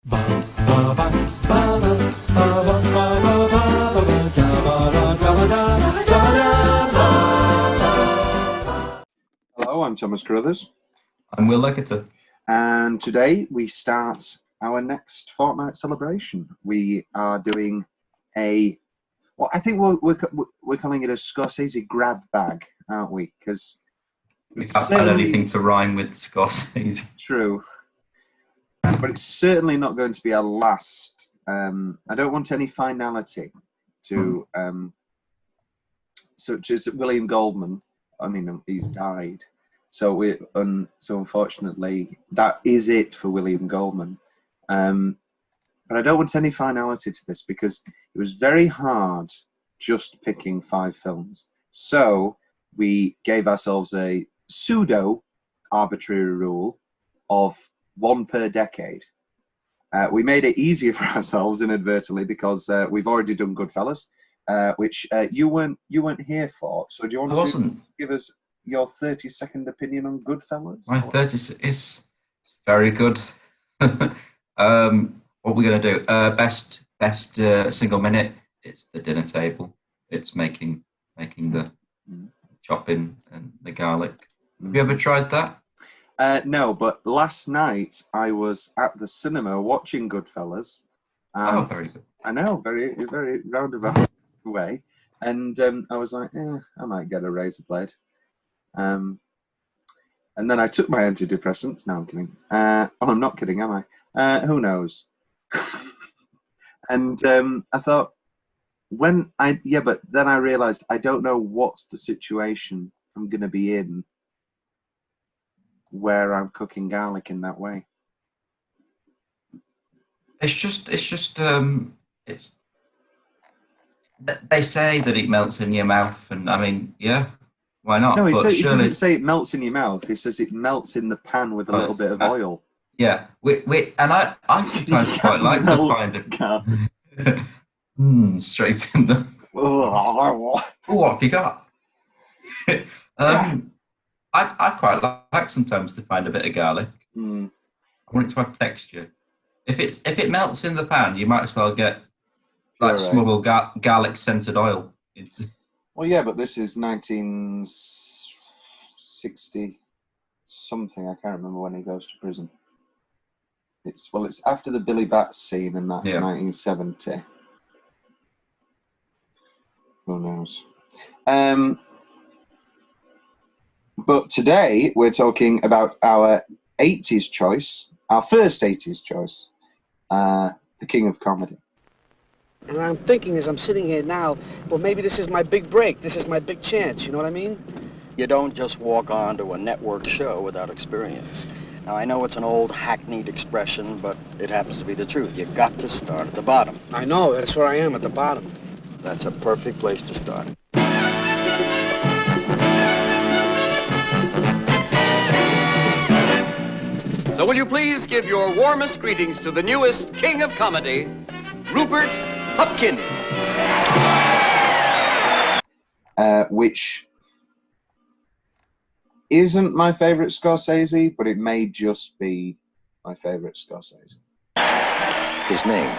Hello, I'm Thomas Carruthers. I'm Will Leggetter. And today we start our next fortnight celebration. We are doing I think we're calling it a Scorsese grab bag, aren't we? Because we can't find anything to rhyme with Scorsese. True. But it's certainly not going to be our last. I don't want any finality to, such as William Goldman. I mean, he's died. So unfortunately, that is it for William Goldman. But I don't want any finality to this because it was very hard just picking 5 films. So we gave ourselves a pseudo arbitrary rule of 1 per decade. We made it easier for ourselves inadvertently because we've already done Goodfellas, which you weren't here for. So do you want to give us your 30-second opinion on Goodfellas? My 30 is very good. What are we going to do? Best single minute. It's the dinner table. It's making the chopping and the garlic. Have you ever tried that? No, but last night I was at the cinema watching Goodfellas. Oh, very good. I know, very, very roundabout way. And I was like, I might get a razor blade. And then I took my antidepressants. No, I'm kidding. I'm not kidding, am I? Who knows? And I thought, but then I realized I don't know what's the situation I'm going to be in where I'm cooking garlic in that way. They say that it melts in your mouth, and I mean, yeah, why not? No, he doesn't say it melts in your mouth. He says it melts in the pan with a little bit of oil. Yeah, and I sometimes quite like to find it straight in the. Oh, what have you got? I quite like sometimes to find a bit of garlic. I want it to have texture. If it melts in the pan, you might as well get smuggle garlic scented oil. Well, yeah, but this is 1960 something. I can't remember when he goes to prison. It's after the Billy Bat scene, and that's 1970. Who knows? But today we're talking about our 80s choice, our first 80s choice, the King of Comedy. And I'm thinking as I'm sitting here now, well, maybe this is my big break. This is my big chance. You know what I mean? You don't just walk on to a network show without experience. Now, I know it's an old hackneyed expression, but it happens to be the truth. You've got to start at the bottom. I know. That's where I am, at the bottom. That's a perfect place to start. So will you please give your warmest greetings to the newest King of Comedy, Rupert Pupkin. Which isn't my favorite Scorsese, but it may just be my favorite Scorsese. His name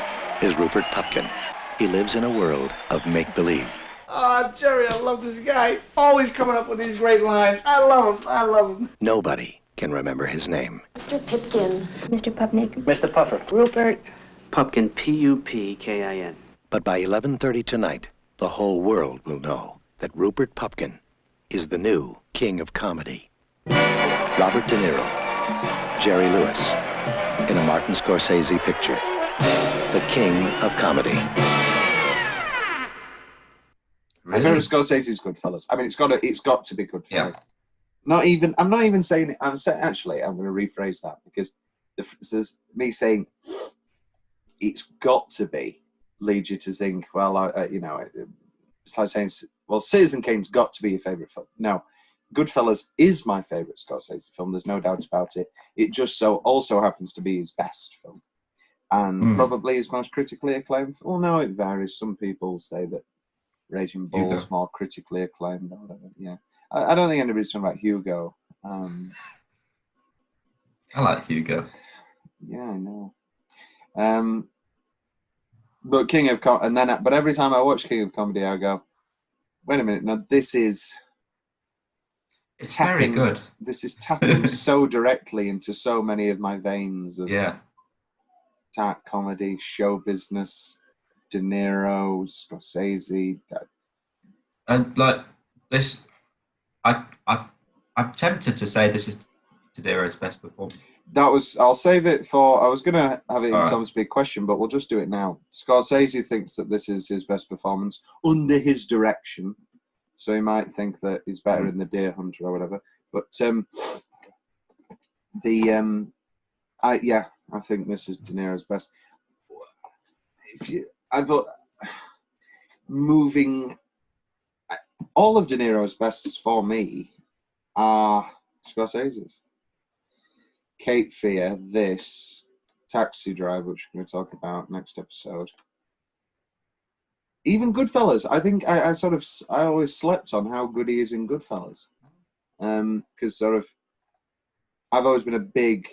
is Rupert Pupkin. He lives in a world of make-believe. Oh, Jerry, I love this guy. Always coming up with these great lines. I love him. Nobody can remember his name. Mr. Pipkin. Mr. Pupnik. Mr. Puffer. Rupert. Pupkin, Pupkin. But by 11:30 tonight, the whole world will know that Rupert Pupkin is the new King of Comedy. Robert De Niro, Jerry Lewis, in a Martin Scorsese picture. The King of Comedy. My favorite Scorsese is Goodfellas. I mean, it's got to be Goodfellas. Yeah. I'm not even saying it. I'm going to rephrase that because this is me saying it's got to be leads you to think, well, it's like saying, well, Citizen Kane's got to be your favorite film. No, Goodfellas is my favorite Scorsese film. There's no doubt about it. It just so also happens to be his best film, and probably his most critically acclaimed. Well, no, it varies. Some people say that Raging Bull is more critically acclaimed. Or whatever. Yeah, I don't think anybody's talking about Hugo. I like Hugo. Yeah, I know. But but every time I watch King of Comedy, I go, wait a minute, now this is. It's very good. This is tapping so directly into so many of my veins of dark comedy, show business, De Niro, Scorsese. And like this, I'm tempted to say this is De Niro's best performance. I'll save it for. I was going to have it in All right. Tom's big question, but we'll just do it now. Scorsese thinks that this is his best performance under his direction. So he might think that he's better in The Deer Hunter or whatever. But I think this is De Niro's best. I thought all of De Niro's bests for me are Scorsese's. Cape Fear, this, Taxi Driver, which we're going to talk about next episode. Even Goodfellas. I think I always slept on how good he is in Goodfellas. Because I've always been a big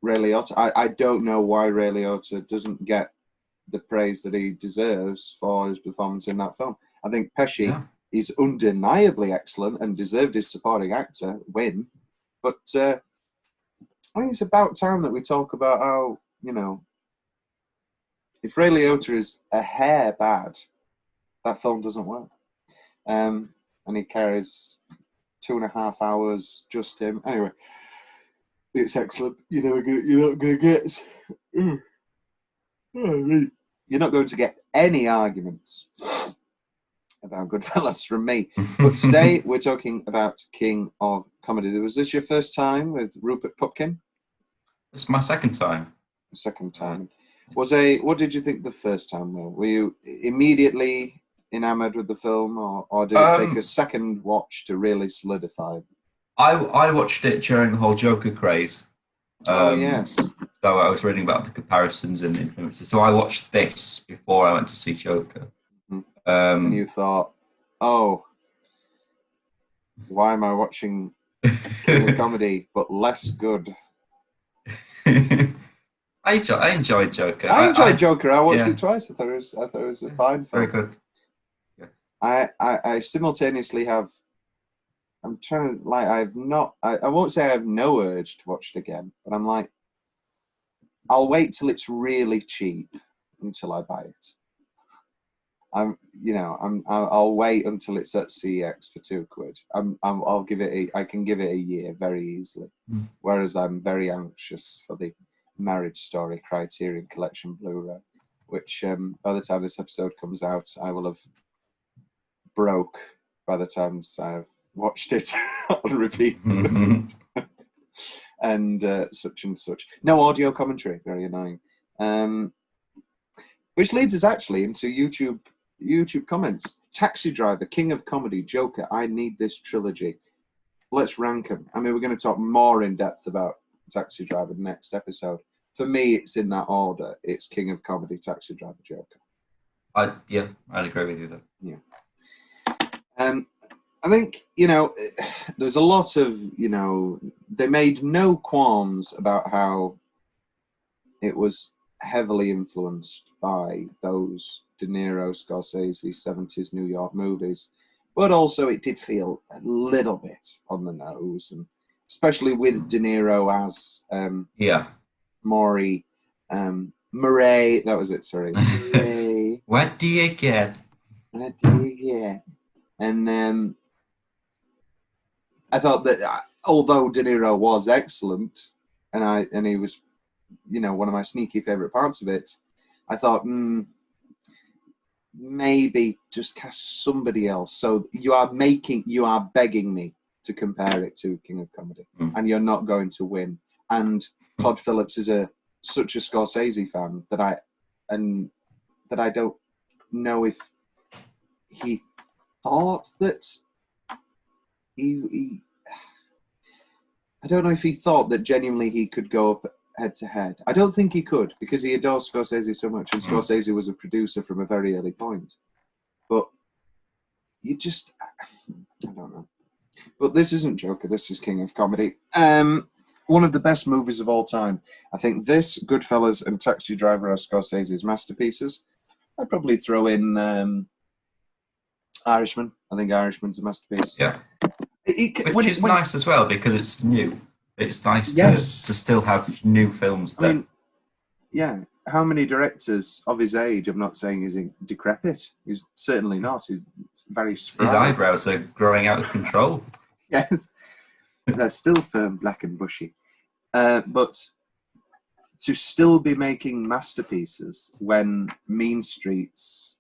Ray Liotta. I don't know why Ray Liotta doesn't get the praise that he deserves for his performance in that film. I think Pesci is undeniably excellent and deserved his supporting actor win. But I think it's about time that we talk about how, if Ray Liotta is a hair bad, that film doesn't work. And he carries 2.5 hours, just him. Anyway, it's excellent. You're not going to get any arguments about Goodfellas from me. But today we're talking about King of Comedy. Was this your first time with Rupert Pupkin? It's my second time. Second time. What did you think the first time, Will? Were you immediately enamored with the film, or did it take a second watch to really solidify? I watched it during the whole Joker craze. Yes. So I was reading about the comparisons and the influences. So I watched this before I went to see Joker. And you thought, oh, why am I watching King of Comedy but less good? I enjoyed Joker. I enjoyed Joker. I watched it twice. I thought it was a fine film. Very good. Yeah. I simultaneously have. I'm trying to I won't say I have no urge to watch it again, but I'm like, I'll wait till it's really cheap until I buy it. I'll wait until it's at CX for £2. I'll give it I can give it a year very easily. Whereas I'm very anxious for the Marriage Story Criterion Collection Blu-ray, which by the time this episode comes out, I will have broke by the time I've watched it on repeat. And such and such. No audio commentary, very annoying. Which leads us actually into YouTube comments. Taxi Driver, King of Comedy, Joker, I need this trilogy. Let's rank them. I mean, we're going to talk more in depth about Taxi Driver next episode. For me, it's in that order. It's King of Comedy, Taxi Driver, Joker. I'd agree with you there. Yeah. I think, there's a lot of, they made no qualms about how it was heavily influenced by those De Niro, Scorsese, 70s New York movies. But also it did feel a little bit on the nose, and especially with De Niro as Maury, Murray, that was it, sorry. Murray. What do you get? What do you get? And I thought that although De Niro was excellent, and he was, one of my sneaky favourite parts of it, I thought, maybe just cast somebody else. So you are begging me to compare it to King of Comedy, and you're not going to win. And Todd Phillips is such a Scorsese fan that I don't know if he thought that I don't know if he thought that genuinely he could go up head to head. I don't think he could, because he adores Scorsese so much, and Scorsese was a producer from a very early point. But I don't know. But this isn't Joker, this is King of Comedy. one of the best movies of all time. I think this, Goodfellas, and Taxi Driver are Scorsese's masterpieces. I'd probably throw in Irishman. I think Irishman's a masterpiece. Yeah. Which is nice as well because it's new. It's nice to still have new films. I mean, yeah. How many directors of his age, I'm not saying he's decrepit. He's certainly not. He's very spry. His eyebrows are growing out of control. Yes. They're still firm, black and bushy. But to still be making masterpieces when Mean Streets...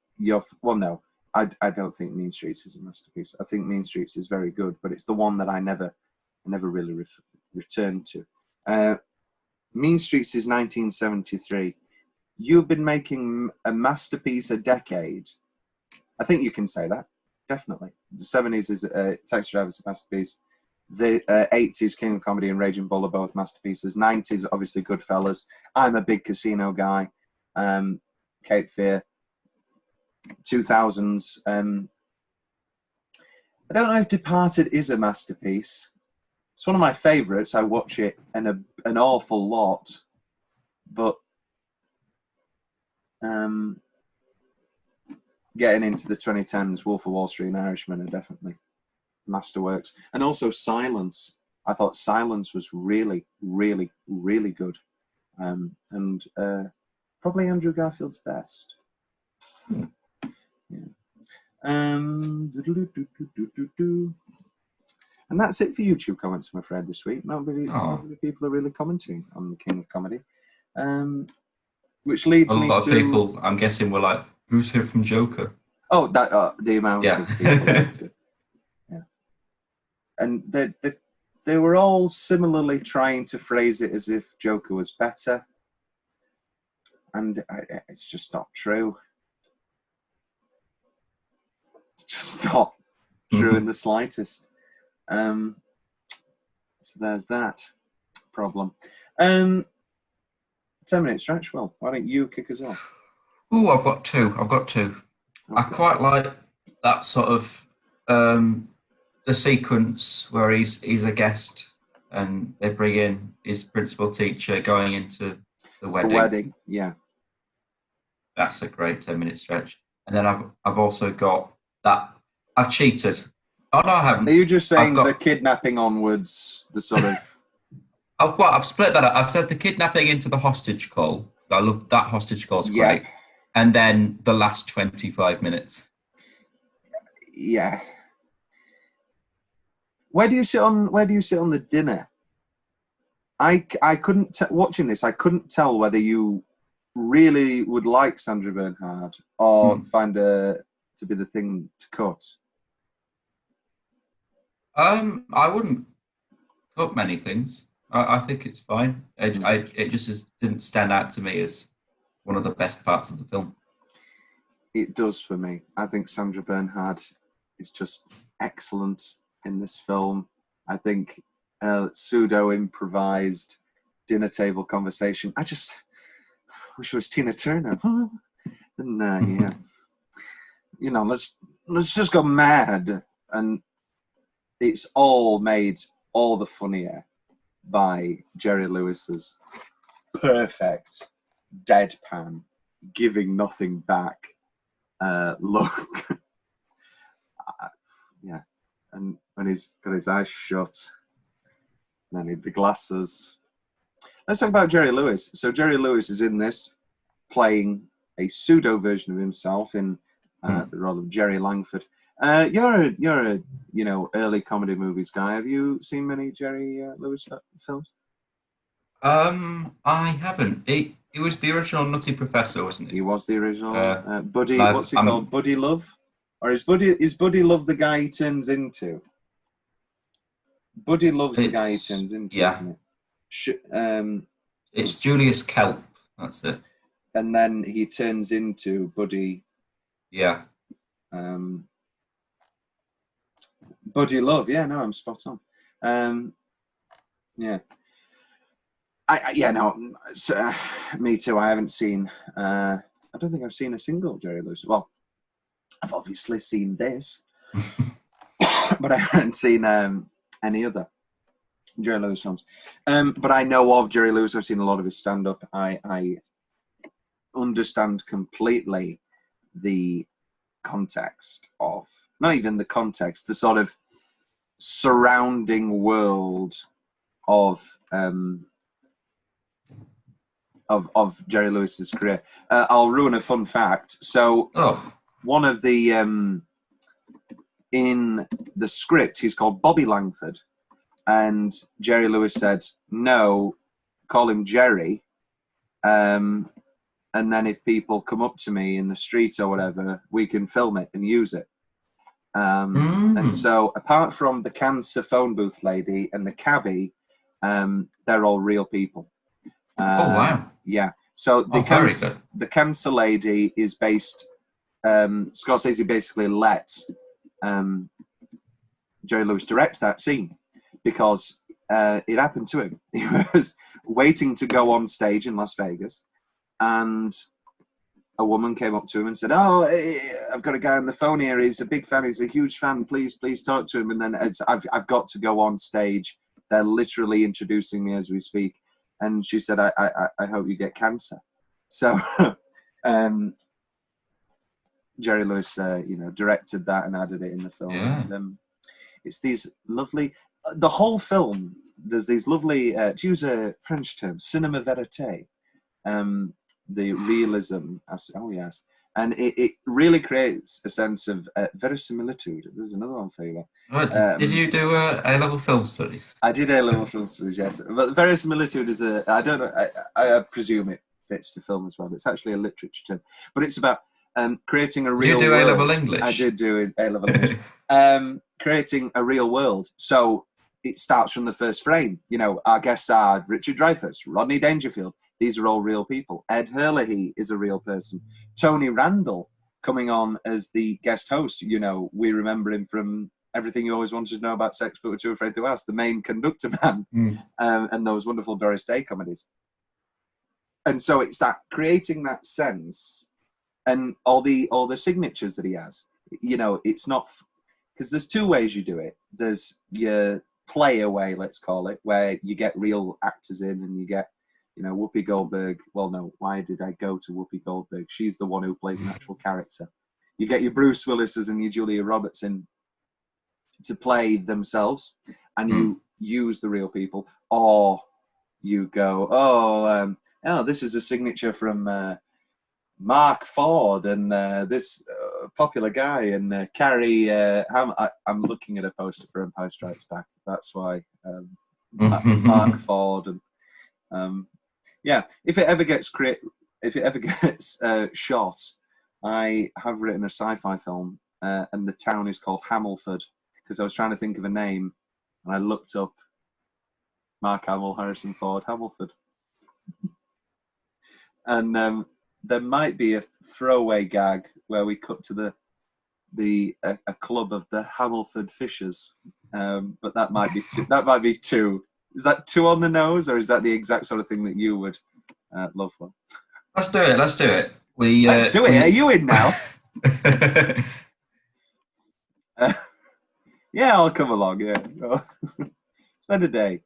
Well, no. I don't think Mean Streets is a masterpiece. I think Mean Streets is very good, but it's the one that I never really returned to. Mean Streets is 1973. You've been making a masterpiece a decade. I think you can say that, definitely. The 70s is Taxi Driver's a masterpiece. The 80s, King of Comedy and Raging Bull are both masterpieces. 90s, obviously, Goodfellas. I'm a big Casino guy. Cape Fear. 2000s. I don't know if Departed is a masterpiece. It's one of my favourites. I watch it an awful lot, but getting into the 2010s, Wolf of Wall Street and Irishman are definitely masterworks. And also Silence. I thought Silence was really, really, really good, and probably Andrew Garfield's best. Yeah. And that's it for YouTube comments, I'm afraid, this week. Not many people are really commenting on the King of Comedy. Which leads me to... A lot of people, I'm guessing, were like, who's here from Joker? Oh, the amount of people. Yeah. And they were all similarly trying to phrase it as if Joker was better. And it's just not true. It's just not true in the slightest. So there's that problem. 10-minute stretch. Well, why don't you kick us off? Oh, I've got two. Okay. I quite like that sort of the sequence where he's a guest and they bring in his principal teacher going into the wedding. The wedding, yeah. That's a great 10-minute stretch. And then I've also got that I've cheated. Oh no, I haven't. Are you just saying the kidnapping onwards, the sort of? I've split that up. I've said the kidnapping into the hostage call. I love that hostage call's great. And then the last 25 minutes. Yeah. Where do you sit on the dinner? I couldn't watching this. I couldn't tell whether you really would like Sandra Bernhard or find her to be the thing to cut. I wouldn't cut many things. I think it's fine. It just didn't stand out to me as one of the best parts of the film. It does for me. I think Sandra Bernhard is just excellent in this film. I think pseudo-improvised dinner table conversation. I just wish it was Tina Turner. And yeah, you know, let's just go mad. And it's all made all the funnier by Jerry Lewis's perfect deadpan, giving nothing back look. Yeah, and when he's got his eyes shut, and then the glasses. Let's talk about Jerry Lewis. So Jerry Lewis is in this, playing a pseudo version of himself in the role of Jerry Langford. You're a early comedy movies guy. Have you seen many Jerry Lewis films? I haven't. He was the original Nutty Professor, wasn't he? He was the original Buddy. What's he called? Buddy Love, or is Buddy Love the guy he turns into? Buddy Love's the guy he turns into. Yeah. Isn't it? It's Julius Kelp. That's it. And then he turns into Buddy. Yeah. Buddy Love, yeah, no, I'm spot on. Yeah. Me too. I haven't seen. I don't think I've seen a single Jerry Lewis. Well, I've obviously seen this, but I haven't seen any other. Jerry Lewis films. But I know of Jerry Lewis. I've seen a lot of his stand-up. I understand completely the context of, not even the context, the sort of surrounding world of Jerry Lewis's career. I'll ruin a fun fact. So one of the in the script, he's called Bobby Langford, and Jerry Lewis said, "No, call him Jerry. And then if people come up to me in the street or whatever, we can film it and use it." And so, apart from the cancer phone booth lady and the cabbie, they're all real people. Wow. Yeah. So the cancer lady is based. Scorsese basically let Jerry Lewis direct that scene because it happened to him. He was waiting to go on stage in Las Vegas, and a woman came up to him and said, "Oh, I've got a guy on the phone here. He's a big fan. He's a huge fan. Please talk to him." And then I've got to go on stage. They're literally introducing me as we speak. And she said, I hope you get cancer. So Jerry Lewis, directed that and added it in the film. Yeah. And, it's these lovely, the whole film, there's these lovely, to use a French term, cinema verite, the realism, yes. And it really creates a sense of verisimilitude. There's another one for you. Did you do A-level film studies? I did A-level film studies, yes. But verisimilitude is I don't know, I presume it fits to film as well. It's actually a literature term. But it's about creating a real world. Did you do A-level English? I did do A-level English. Creating a real world. So it starts from the first frame. You know, our guests are Richard Dreyfuss, Rodney Dangerfield. These are all real people. Ed Herlihy is a real person. Tony Randall coming on as the guest host. You know, we remember him from Everything You Always Wanted to Know About Sex But Were Too Afraid to Ask, the main conductor man, and those wonderful Doris Day comedies. And so it's that creating that sense, and all the signatures that he has. You know, it's not, because there's two ways you do it. There's your play away, let's call it, where you get real actors in and you get, you know, Whoopi Goldberg. Well, no, why did I go to Whoopi Goldberg? She's the one who plays an actual character. You get your Bruce Willises and your Julia Roberts in to play themselves, and you use the real people, or you go, oh, this is a signature from Mark Ford and this popular guy, and Carrie. I'm looking at a poster for Empire Strikes Back. That's why Mark Ford and. Yeah, if it ever gets shot, I have written a sci-fi film, and the town is called Hamilford, because I was trying to think of a name, and I looked up Mark Hamill, Harrison Ford, Hamilford, and there might be a throwaway gag where we cut to a club of the Hamilford Fishers, but that might be too. Is that too on the nose, or is that the exact sort of thing that you would love for? Let's do it. Let's do it. Let's do it. Are you in now? Yeah, I'll come along. Yeah, spend a day.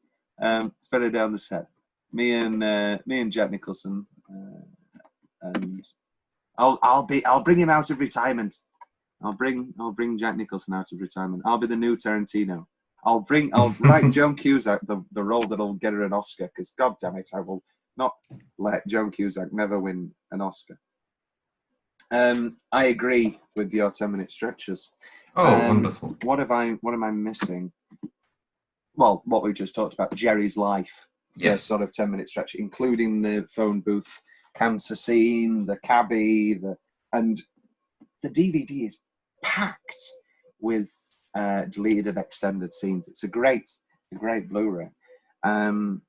Spend a day on the set. Me and Jack Nicholson, and I'll bring him out of retirement. I'll bring Jack Nicholson out of retirement. I'll be the new Tarantino. I'll write Joan Cusack the role that'll get her an Oscar, because God damn it, I will not let Joan Cusack never win an Oscar. I agree with your 10-minute stretches. Oh, wonderful. What am I missing? Well, what we just talked about, Jerry's life. Yes. The sort of 10-minute stretch, including the phone booth cancer scene, the cabbie, and the DVD is packed with deleted and extended scenes. It's a great Blu-ray, and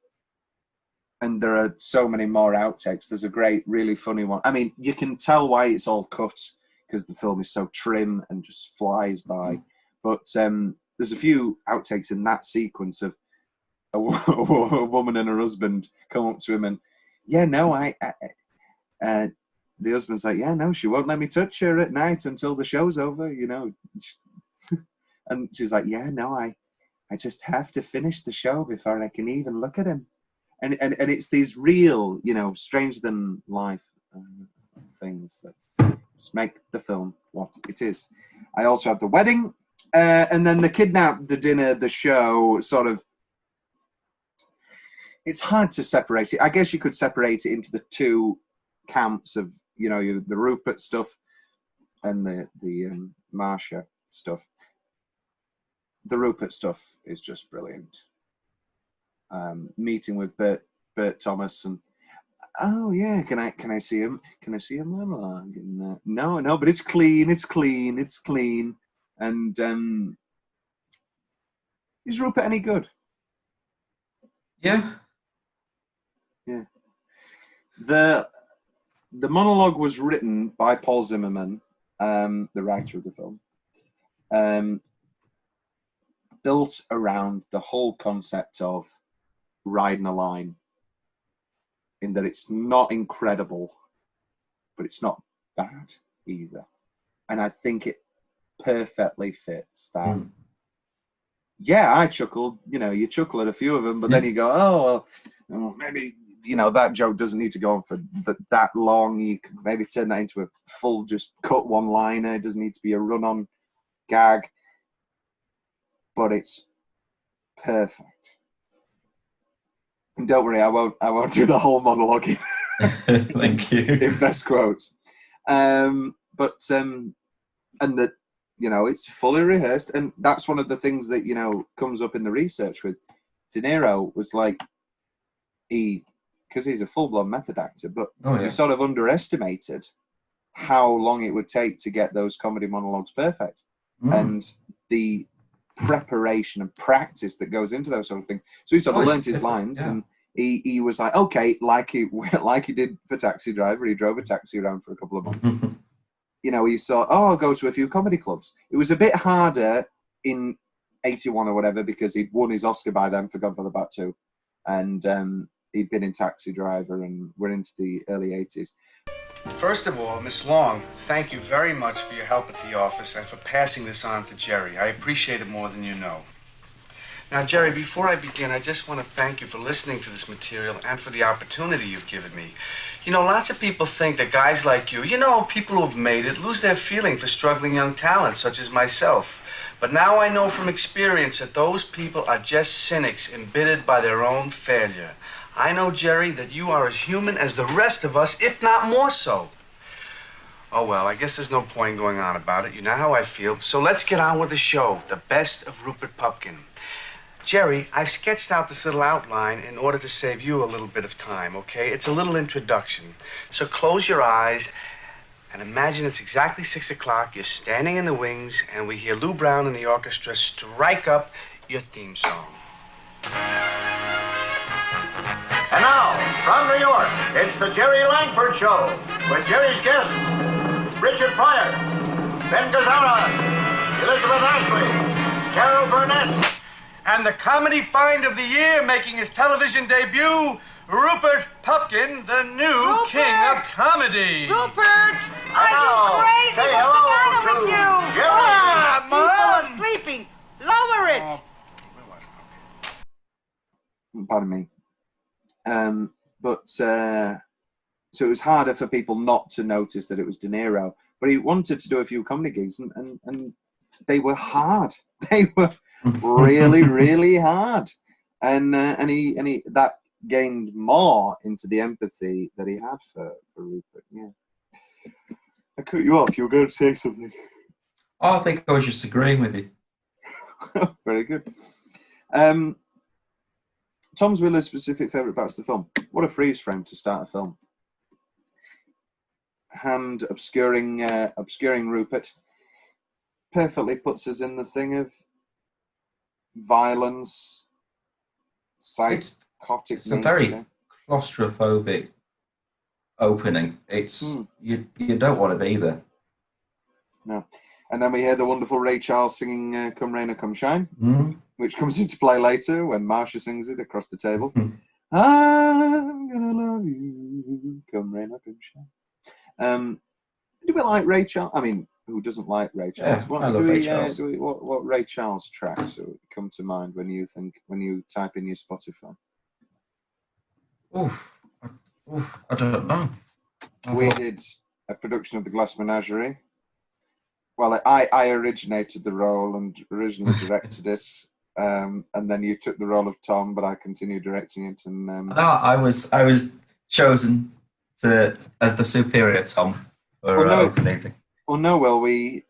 there are so many more outtakes. There's a great, really funny one. I mean, you can tell why it's all cut, because the film is so trim and just flies by. But there's a few outtakes in that sequence of a woman and her husband come up to him and, the husband's like, yeah, no, she won't let me touch her at night until the show's over, you know. And she's like, yeah, no, I just have to finish the show before I can even look at him. And it's these real, you know, stranger than life things that just make the film what it is. I also have the wedding, and then the kidnap, the dinner, the show, sort of. It's hard to separate it. I guess you could separate it into the two camps of, you know, the Rupert stuff and the Marcia stuff. The Rupert stuff is just brilliant. Meeting with Bert Thomas and oh yeah, can I see him? Can I see him monologue? And, no, but it's clean. And is Rupert any good? Yeah. The monologue was written by Paul Zimmerman, the writer of the film, built around the whole concept of riding a line, in that it's not incredible, but it's not bad either. And I think it perfectly fits that. Yeah, I chuckled. You know, you chuckle at a few of them, but then you go, oh, well, maybe, you know, that joke doesn't need to go on for that long. You can maybe turn that into a full, just cut one-liner. It doesn't need to be a run-on gag. But it's perfect. And don't worry, I won't do the whole monologue in, Thank you. in best quotes. And that, you know, it's fully rehearsed, and that's one of the things that, you know, comes up in the research with De Niro was like because he's a full-blown method actor, but he sort of underestimated how long it would take to get those comedy monologues perfect, and the preparation and practice that goes into those sort of things. So he sort of learned his lines, and he was like, okay, like he did for Taxi Driver, he drove a taxi around for a couple of months. You know, he saw, I'll go to a few comedy clubs. It was a bit harder in 81 or whatever because he'd won his Oscar by then for Godfather Part 2, and he'd been in Taxi Driver, and we're into the early 80s. First of all, Miss Long, thank you very much for your help at the office and for passing this on to Jerry. I appreciate it more than you know. Now, Jerry, before I begin, I just want to thank you for listening to this material and for the opportunity you've given me. You know, lots of people think that guys like you, you know, people who've made it, lose their feeling for struggling young talent, such as myself. But now I know from experience that those people are just cynics embittered by their own failure. I know, Jerry, that you are as human as the rest of us, if not more so. Oh, well, I guess there's no point going on about it. You know how I feel. So let's get on with the show, The Best of Rupert Pupkin. Jerry, I've sketched out this little outline in order to save you a little bit of time, okay? It's a little introduction. So close your eyes and imagine it's exactly 6 o'clock. You're standing in the wings, and we hear Lou Brown and the orchestra strike up your theme song. And now, from New York, it's the Jerry Langford Show with Jerry's guests, Richard Pryor, Ben Gazzara, Elizabeth Ashley, Carol Burnett, and the comedy find of the year making his television debut, Rupert Pupkin, the new king of comedy. Rupert! Are you crazy? Say What's the matter hello with to you? Jerry. People are sleeping. Lower it. Pardon me. So it was harder for people not to notice that it was De Niro. But he wanted to do a few comedy gigs, and they were hard. They were really, really hard. And he that gained more into the empathy that he had for Rupert. Yeah. I cut you off. You were going to say something. Oh, I think I was just agreeing with you. Very good. Tom's Wheeler's specific favourite parts of the film. What a freeze frame to start a film. Hand obscuring Rupert perfectly puts us in the thing of violence, psychotic. It's a very claustrophobic opening. It's you don't want to be there. No. And then we hear the wonderful Ray Charles singing "Come Rain or Come Shine," which comes into play later when Marcia sings it across the table. I'm gonna love you, come rain or come shine. A bit like Ray Charles. I mean, who doesn't like Ray Charles? Yeah, I love Ray Charles. What Ray Charles tracks come to mind when you type in your Spotify? I don't know. We did a production of The Glass Menagerie. Well, I originated the role and originally directed it, and then you took the role of Tom, but I continued directing it. And no, I was chosen as the superior Tom for opening. Well, no, Will, you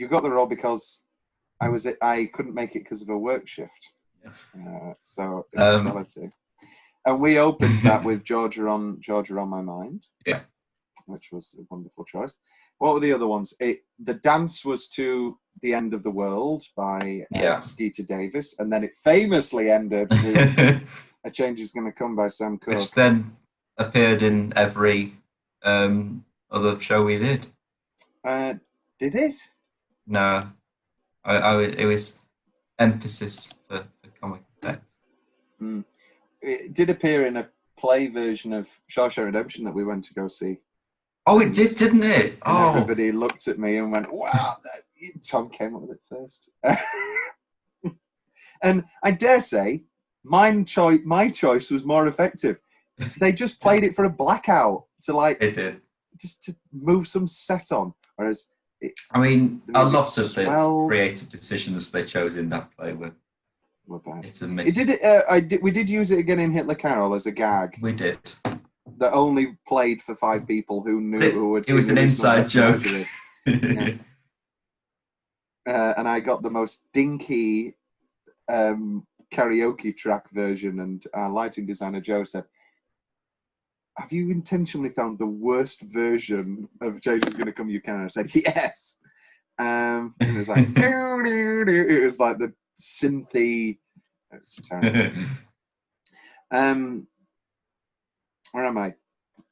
got the role because I couldn't make it because of a work shift. So in reality, and we opened that with Georgia on My Mind. Yeah, which was a wonderful choice. What were the other ones? The dance was to The End of the World by Skeeter Davis, and then it famously ended with A Change Is Going to Come by Sam Cooke. Which then appeared in every other show we did. Did it? No. It was emphasis for comic effect. It did appear in a play version of Shawshank Redemption that we went to go see. Oh, it did, didn't it? And everybody looked at me and went, wow, Tom came up with it first. And I dare say, my choice was more effective. They just played it for a blackout It did. Just to move some set on. Whereas a lot of the creative decisions they chose in that play were bad. It's a mix. We did use it again in Hitler Carol as a gag. We did. That only played for 5 people who knew who had seen it was an inside joke. Yeah. And I got the most dinky karaoke track version, and our lighting designer Joe said, have you intentionally found the worst version of Change Is Going to Come You Can? I said, yes. And it was like, it was like the synthy. It's terrible. Where am I?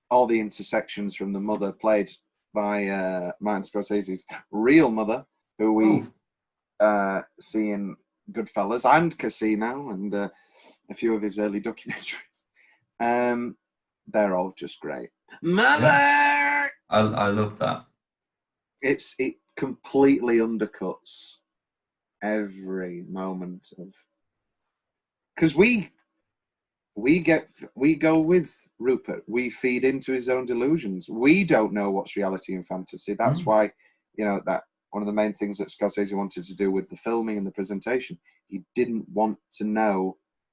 All the intersections from the mother, played by Martin Scorsese's real mother, who we see in Goodfellas and Casino and a few of his early documentaries. They're all just great. Mother! Yeah. I love that. It completely undercuts every moment of... Because we go with Rupert. We feed into his own delusions. We don't know what's reality and fantasy. That's why, that one of the main things that Scorsese wanted to do with the filming and the presentation, he didn't want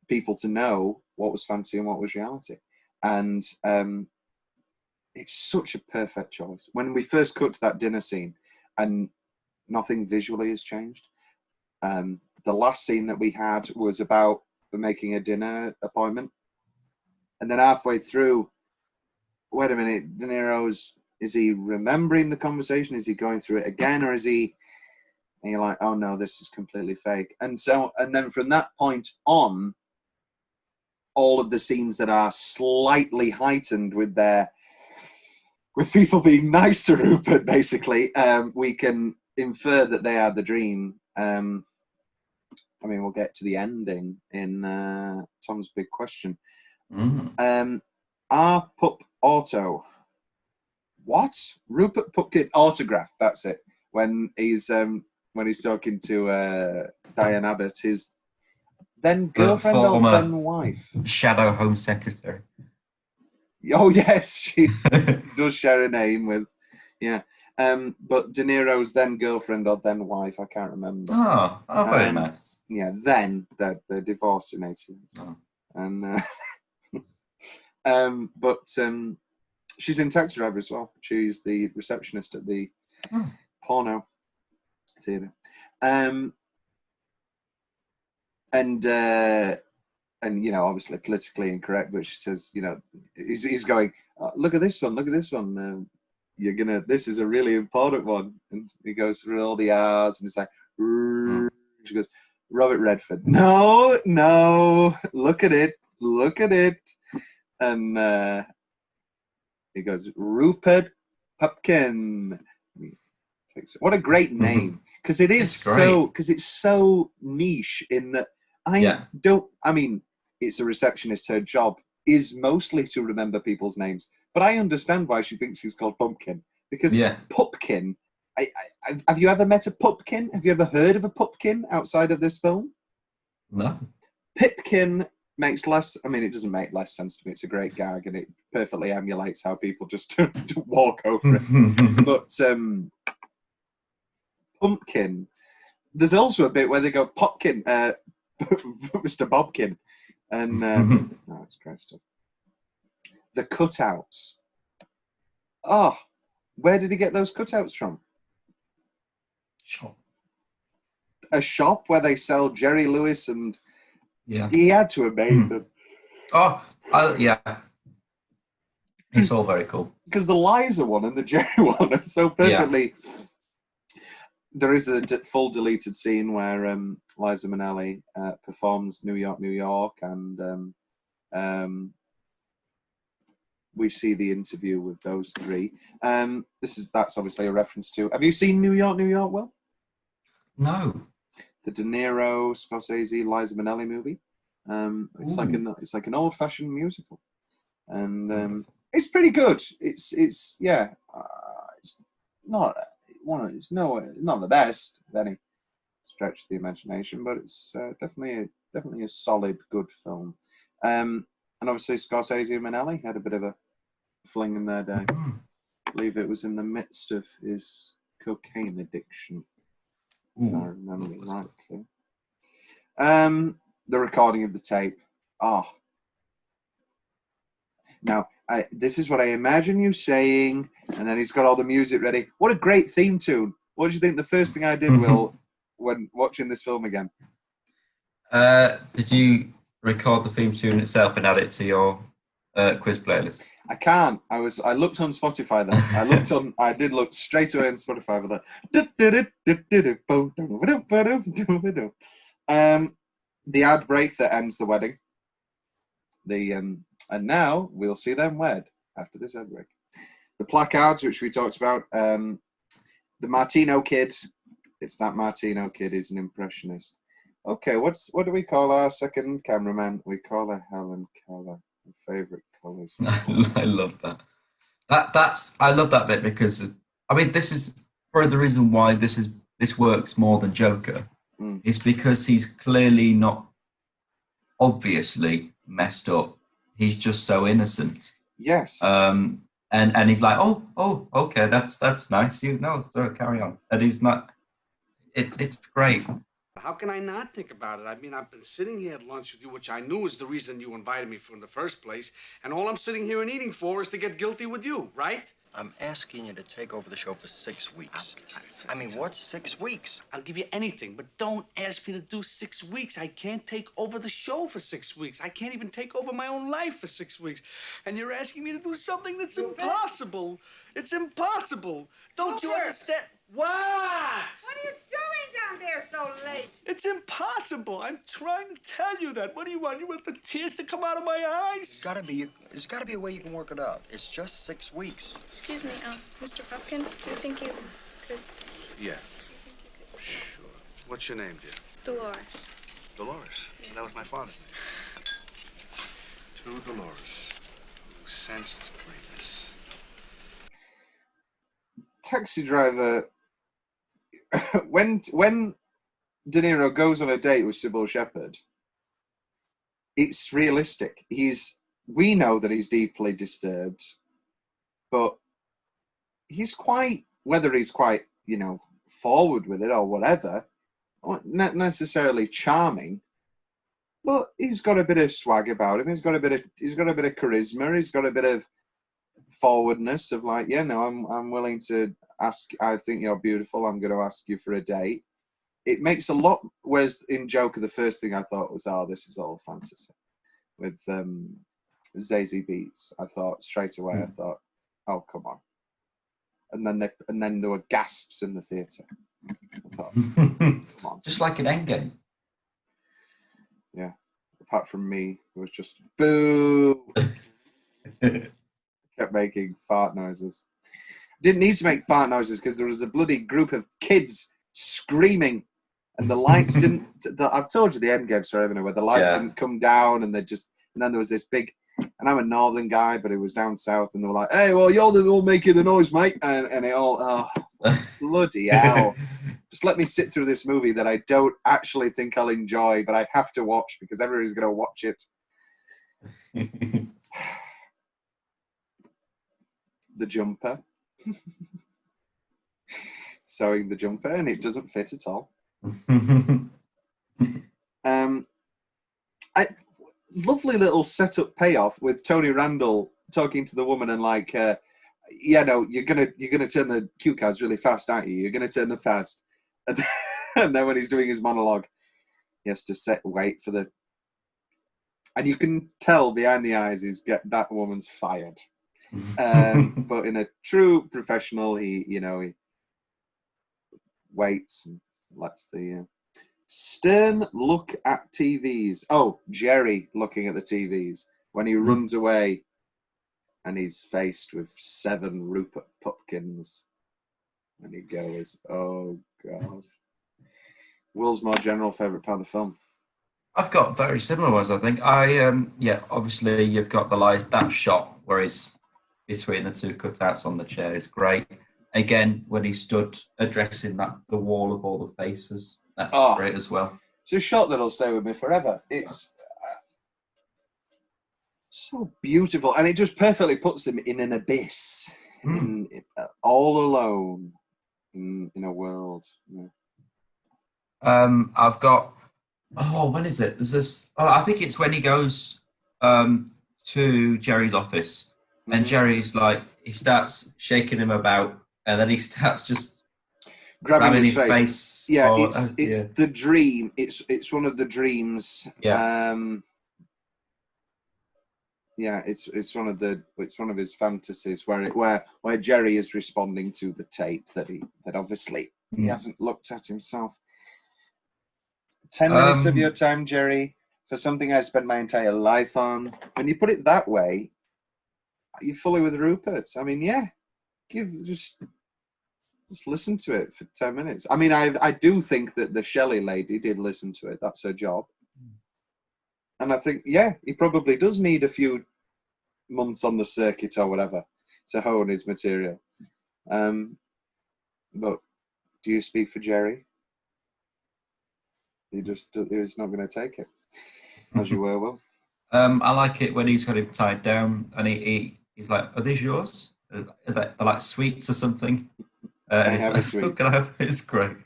people to know what was fantasy and what was reality. And it's such a perfect choice. When we first cut to that dinner scene, and nothing visually has changed. The last scene that we had was about making a dinner appointment, and then halfway through, wait a minute, De Niro's, is he remembering the conversation? Is he going through it again, or is he? And you're like, oh no, this is completely fake. And then from that point on, all of the scenes that are slightly heightened with people being nice to Rupert, basically, we can infer that they are the dream. We'll get to the ending in Tom's big question. Our Pup Auto. What? Rupert Pupkin autograph. That's it. When he's talking to Diane Abbott, his then girlfriend or then wife, Shadow Home Secretary. Oh yes, she does share a name with, but De Niro's then girlfriend or then wife, I can't remember. Oh, very nice. Yeah, then they're divorced in 18 years. And but she's in Taxi Driver as well. She's the receptionist at the porno theatre. And obviously politically incorrect, but she says, he's going, look at this one, this is a really important one. And he goes through all the R's, and it's like, she goes, Robert Redford. No, look at it. And he goes, Rupert Pupkin. What a great name. Because it's so niche in that it's a receptionist. Her job is mostly to remember people's names. But I understand why she thinks she's called Pumpkin. Because Pupkin, have you ever met a pupkin? Have you ever heard of a pupkin outside of this film? No. Pipkin makes less. I mean, it doesn't make less sense to me. It's a great gag, and it perfectly emulates how people just walk over it. But pumpkin. There's also a bit where they go Popkin, Mr. Bobkin, and oh, it's great stuff. The cutouts. Oh, where did he get those cutouts from? Shop. A shop where they sell Jerry Lewis, and yeah, he had to have made them. Oh, yeah. It's all very cool. Because the Liza one and the Jerry one are so perfectly. Yeah. There is a full deleted scene where Liza Minnelli performs New York, New York, and we see the interview with those three. That's obviously a reference to. Have you seen New York, New York, Will? No. The De Niro, Scorsese, Liza Minnelli movie. It's like an old-fashioned musical, and it's pretty good. It's not not the best of any stretch of the imagination, but it's definitely a solid, good film. And obviously Scorsese and Minnelli had a bit of a fling in their day. I believe it was in the midst of his cocaine addiction, if I remember rightly. The recording of the tape. Now, this is what I imagine you saying, and then he's got all the music ready. What a great theme tune. What did you think the first thing I did, Will, when watching this film again? Did you record the theme tune itself and add it to your quiz playlist? I can't. I looked on Spotify then. I did look straight away on Spotify for that. The ad break that ends the wedding. And now we'll see them wed after this ad break. The placards, which we talked about. The Martino kid. It's that Martino kid is an impressionist. Okay, what do we call our second cameraman? We call her Helen Keller. My favourite colours. I love that. I love that bit because I mean this is part of the reason why this works more than Joker. It's because he's clearly not obviously messed up. He's just so innocent. Yes. And he's like, oh, okay, that's nice. Carry on. And he's not. It's great. How can I not think about it? I mean, I've been sitting here at lunch with you, which I knew was the reason you invited me in the first place, and all I'm sitting here and eating for is to get guilty with you, right? I'm asking you to take over the show for 6 weeks. I mean, what's 6 weeks? I'll give you anything, but don't ask me to do 6 weeks. I can't take over the show for 6 weeks. I can't even take over my own life for 6 weeks. And you're asking me to do something that's impossible. It's impossible. Don't you understand? What? What are you doing down there so late? It's impossible. I'm trying to tell you that. What do you want? You want the tears to come out of my eyes? There's gotta be a way you can work it out. It's just 6 weeks. Excuse me, Mr. Pumpkin, do you think you could? Yeah. Sure. What's your name, dear? Dolores. Dolores? Yeah. That was my father's name. To Dolores, who sensed greatness. Taxi driver. when De Niro goes on a date with Sybil Shepherd, it's realistic. We know that he's deeply disturbed, but whether he's quite, forward with it or whatever, not necessarily charming, but he's got a bit of swag about him. He's got a bit of charisma. He's got a bit of forwardness of like, I'm willing to ask. I think you're beautiful. I'm going to ask you for a date. It makes a lot. Whereas in Joker, the first thing I thought was, this is all fantasy. With Zazie Beetz, I thought straight away. I thought, oh come on. And then there were gasps in the theatre. I thought, come on. Just like an Endgame. Yeah. Apart from me, it was just boo. Kept making fart noises. Didn't need to make fart noises because there was a bloody group of kids screaming, and the lights didn't. I've told you the Endgame story, haven't I? Where the lights didn't come down, and and then there was this big. And I'm a northern guy, but it was down south, and they were like, "Hey, well, you're the one making the noise, mate," and it all. Bloody hell. Just let me sit through this movie that I don't actually think I'll enjoy, but I have to watch because everybody's going to watch it. The jumper. Sewing the jumper, and it doesn't fit at all. Lovely little setup payoff with Tony Randall talking to the woman and like, yeah, no, you're gonna turn the cue cards really fast, aren't you? You're gonna turn them fast, and then when he's doing his monologue, he has to wait for the, and you can tell behind the eyes that woman's fired. But in a true professional, he waits and lets the stern look at TVs. Oh, Jerry looking at the TVs when he runs away and he's faced with 7 Rupert Pupkins. And he goes, oh, God. Will's more general favourite part of the film? I've got very similar ones, I think. Obviously you've got that shot where he's between the 2 cutouts on the chair is great. Again, when he stood addressing the wall of all the faces, that's great as well. It's a shot that'll stay with me forever. It's so beautiful, and it just perfectly puts him in an abyss, all alone in a world. Yeah. I've got. Oh, when is it? There's this. Oh, I think it's when he goes to Jerry's office, and Jerry's like he starts shaking him about. And then he starts just grabbing his face. Yeah, it's the dream. It's one of the dreams. Yeah. It's one of his fantasies where Jerry is responding to the tape that obviously he hasn't looked at himself. 10 minutes of your time, Jerry, for something I spent my entire life on. When you put it that way, you're fully with Rupert. I mean, yeah. Just listen to it for 10 minutes. I mean, I do think that the Shelley lady did listen to it. That's her job. And I think, yeah, he probably does need a few months on the circuit or whatever to hone his material. But do you speak for Jerry? He's not going to take it, as you were, Will. I like it when he's got him tied down and he's like, are these yours? They're like sweets or something. And have a sweet. Can I have it? It's great.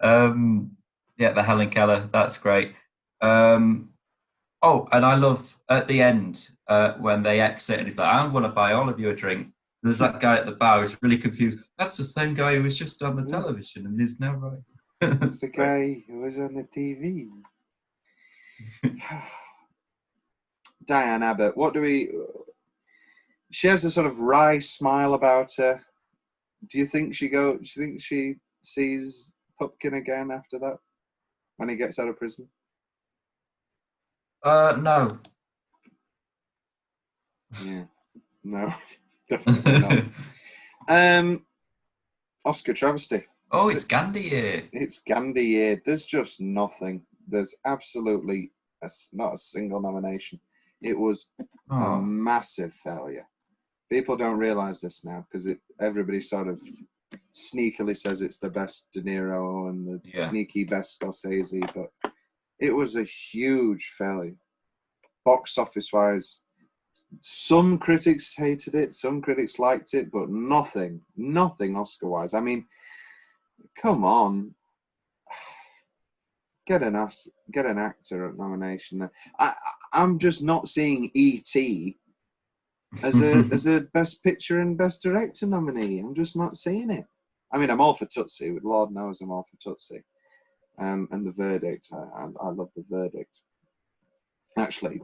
The Helen Keller, that's great. And I love at the end when they exit and he's like, I'm going to buy all of you a drink. There's that guy at the bar who's really confused. That's the same guy who was just on the television and is now right. That's the guy who was on the TV. Diane Abbott, she has a sort of wry smile about her. Do you think she sees Pupkin again after that? When he gets out of prison? No. Yeah. No. Definitely not. Oscar travesty. Oh, it's Gandhi year. It's Gandhi year. There's just nothing. There's absolutely not a single nomination. It was a massive failure. People don't realise this now because everybody sort of sneakily says it's the best De Niro and the sneaky best Scorsese, but it was a huge failure. Box office-wise, some critics hated it, some critics liked it, but nothing Oscar-wise. I mean, come on. Get an actor nomination. I'm just not seeing E.T. as a Best Picture and Best Director nominee. I'm just not seeing it. I mean, I'm all for Tootsie. Lord knows I'm all for Tootsie. And The Verdict. I love The Verdict. Actually,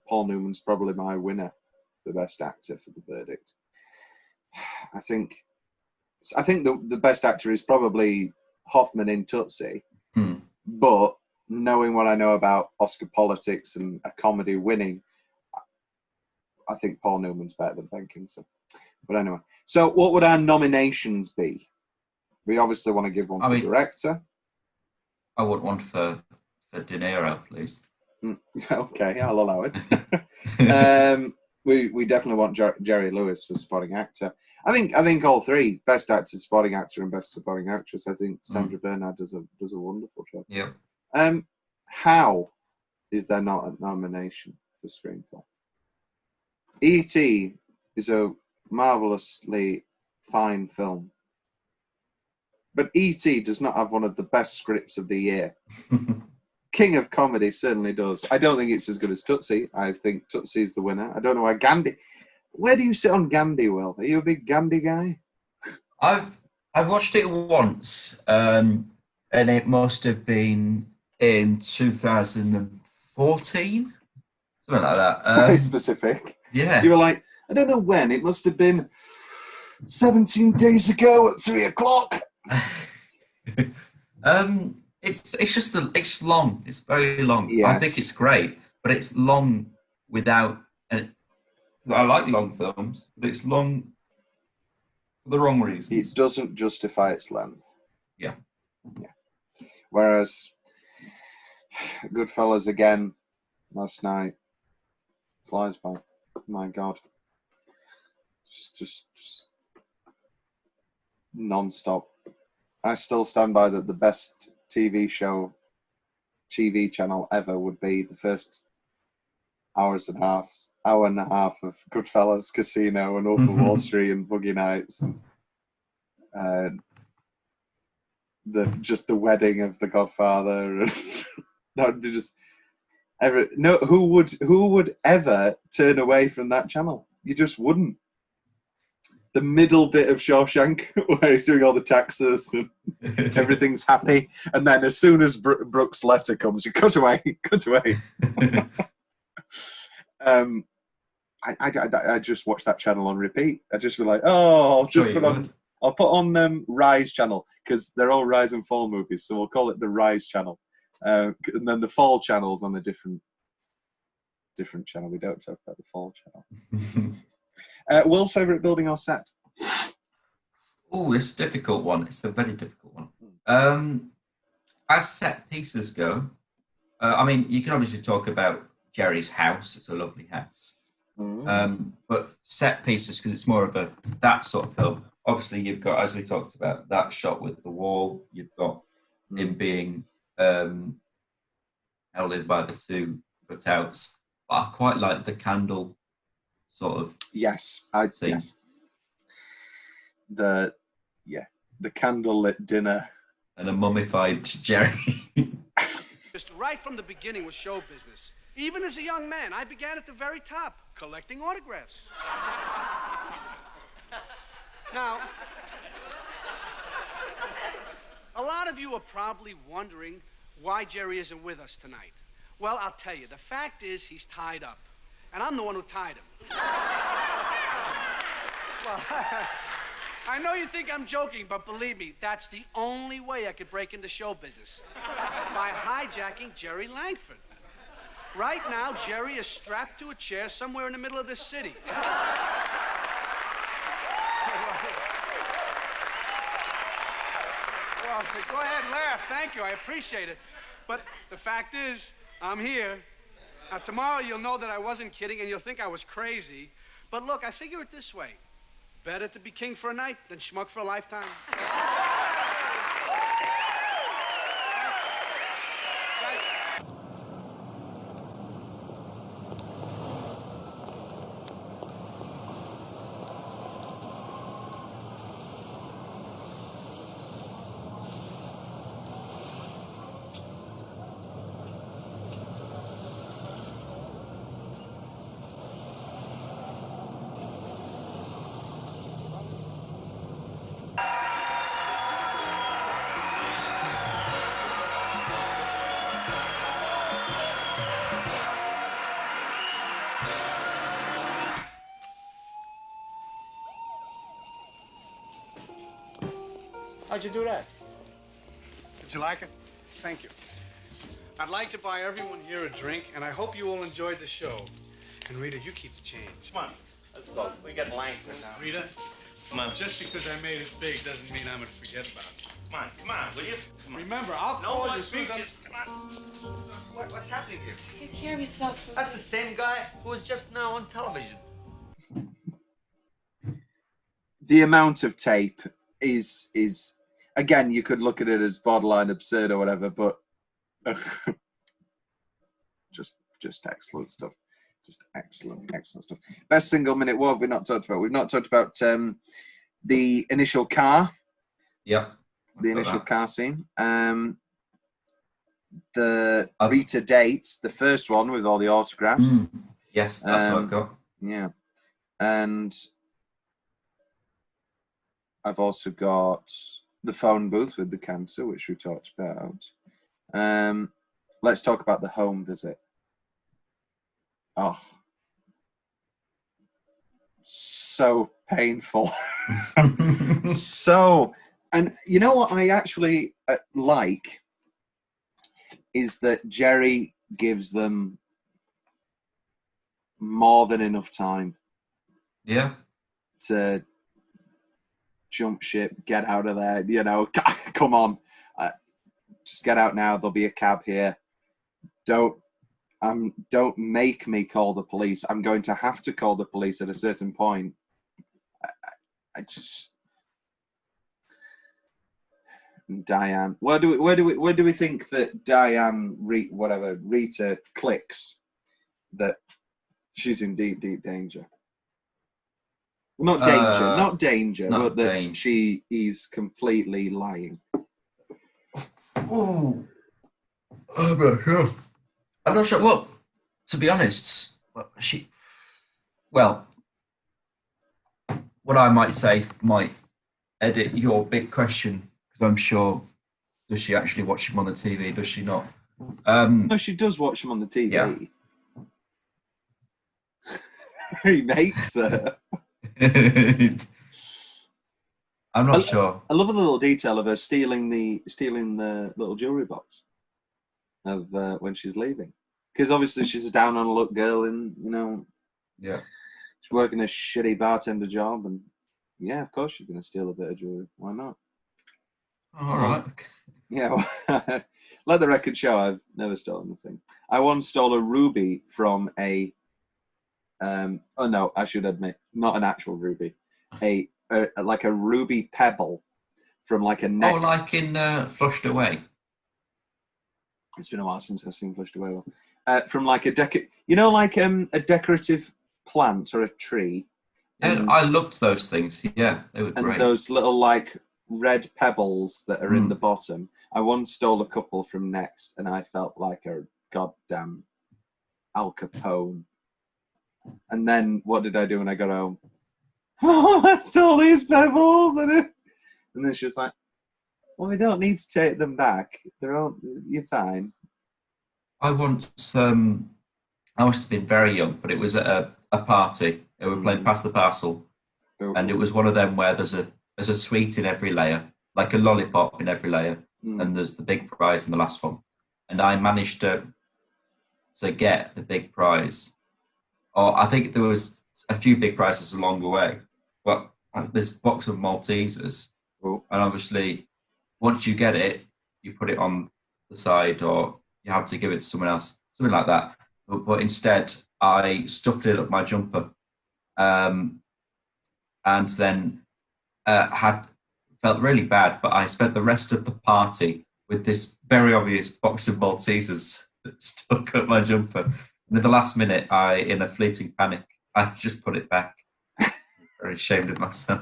Paul Newman's probably my winner for Best Actor for The Verdict. I think the Best Actor is probably Hoffman in Tootsie. But knowing what I know about Oscar politics and a comedy winning, I think Paul Newman's better than Ben Kingsley. But anyway, so what would our nominations be? We obviously want to give one for director. I would want for De Niro, please. Okay, I'll allow it. we definitely want Jerry Lewis for supporting actor. I think all three, best actor, supporting actor, and best supporting actress. I think Sandra Bernhard does a wonderful job. Yeah. How is there not a nomination for screenplay? E.T. is a marvelously fine film, but E.T. does not have one of the best scripts of the year. King of Comedy certainly does. I don't think it's as good as Tootsie. I think Tootsie is the winner. I don't know why Gandhi. Where do you sit on Gandhi, Will? Are you a big Gandhi guy? I've watched it once, and it must have been in 2014, something like that. Very specific. Yeah. You were like, I don't know when. It must have been 17 days ago at 3 o'clock. It's long. It's very long. Yes. I think it's great, but it's long without. I like long films, but it's long for the wrong reasons. It doesn't justify its length. Yeah. Whereas Goodfellas again last night flies by. My God. Just non-stop. I still stand by that the best TV channel ever would be the first hour and a half of Goodfellas, Casino, and Wolf of Wall Street, and Boogie Nights, and the wedding of the Godfather, and who would ever turn away from that channel? You just wouldn't. The middle bit of Shawshank, where he's doing all the taxes and everything's happy, and then as soon as Brooks' letter comes, you cut away. I just watch that channel on repeat. I just be like, I'll put on Rise channel, because they're all Rise and Fall movies, so we'll call it the Rise channel, and then the Fall channel's on a different channel. We don't talk about the Fall channel. Will's favourite building or set? Oh, it's a difficult one. It's a very difficult one. As set pieces go, I mean, you can obviously talk about Jerry's house. It's a lovely house. But set pieces, because it's more of that sort of film. Obviously, you've got, as we talked about, that shot with the wall. You've got him being held in by the two cutouts. But I quite like the candle sort of scene. The candlelit dinner and a mummified Jerry. Just right from the beginning was show business. Even as a young man, I began at the very top, collecting autographs. Now, a lot of you are probably wondering why Jerry isn't with us tonight. Well, I'll tell you. The fact is, he's tied up. And I'm the one who tied him. Well, I know you think I'm joking, but believe me, that's the only way I could break into show business. By hijacking Jerry Langford. Right now, Jerry is strapped to a chair somewhere in the middle of this city. Well, go ahead and laugh. Thank you. I appreciate it. But the fact is, I'm here. Now, tomorrow you'll know that I wasn't kidding, and you'll think I was crazy. But look, I figure it this way. Better to be king for a night than schmuck for a lifetime. How'd you do that? Did you like it? Thank you. I'd like to buy everyone here a drink, and I hope you all enjoyed the show. And Rita, you keep the change. Come on, let's go. We got Langford now. Rita, come on. Just because I made it big doesn't mean I'm going to forget about it. Come on, will you? Come on. Remember, I'll call you as soon as I'm... What's happening here? Take care of yourself. That's the same guy who was just now on television. the amount of tape is again, you could look at it as borderline absurd or whatever, but just excellent stuff. Just excellent stuff. Best single minute. What have we not talked about? We've not talked about the initial car. Yeah. The initial car scene. The Rita dates, the first one with all the autographs. Yes, that's what I've got. Yeah. And I've also got the phone booth with the cancer, which we talked about. Let's talk about the home visit. Oh, so painful. And you know what I actually like is that Jerry gives them more than enough time. Yeah. To jump ship, get out of there. You know, come on, just get out now. There'll be a cab here. Don't make me call the police. I'm going to have to call the police at a certain point. I just. Diane, where do we think that Diane Rita clicks that she's in deep danger? Not danger, but that she is completely lying. Oh, I'm not sure. I'm not sure. Well, to be honest, what I might say might edit your big question. Because I'm sure, does she actually watch him on the TV? Does she not? No, she does watch him on the TV. Yeah. He makes her. I'm not sure. I love a little detail of her stealing the little jewelry box of when she's leaving, because obviously she's a down on luck girl, and yeah, she's working a shitty bartender job, and yeah, of course she's gonna steal a bit of jewelry. Why not? All right. Yeah, let the record show I've never stolen a thing. I once stole a ruby from a. Oh no, I should admit, not an actual ruby, like a ruby pebble from like a next. Oh, like in Flushed Away. It's been a while since I've seen Flushed Away. From like a like a decorative plant or a tree. And I loved those things. Yeah, they were great. And those little like red pebbles that are in the bottom. I once stole a couple from Next, and I felt like a goddamn Al Capone. And then what did I do when I got home? Oh, I stole these pebbles, and then she was like, "Well, we don't need to take them back. You're fine." I once, I must have been very young, but it was at a party. They were playing Pass the Parcel, and it was one of them where there's a sweet in every layer, like a lollipop in every layer, and there's the big prize in the last one. And I managed to get the big prize. Or I think there was a few big prizes along the way. But this box of Maltesers, and obviously, once you get it, you put it on the side, or you have to give it to someone else, something like that. But instead, I stuffed it up my jumper, and then felt really bad. But I spent the rest of the party with this very obvious box of Maltesers that stuck up my jumper. And at the last minute, in a fleeting panic, I just put it back. Very ashamed of myself.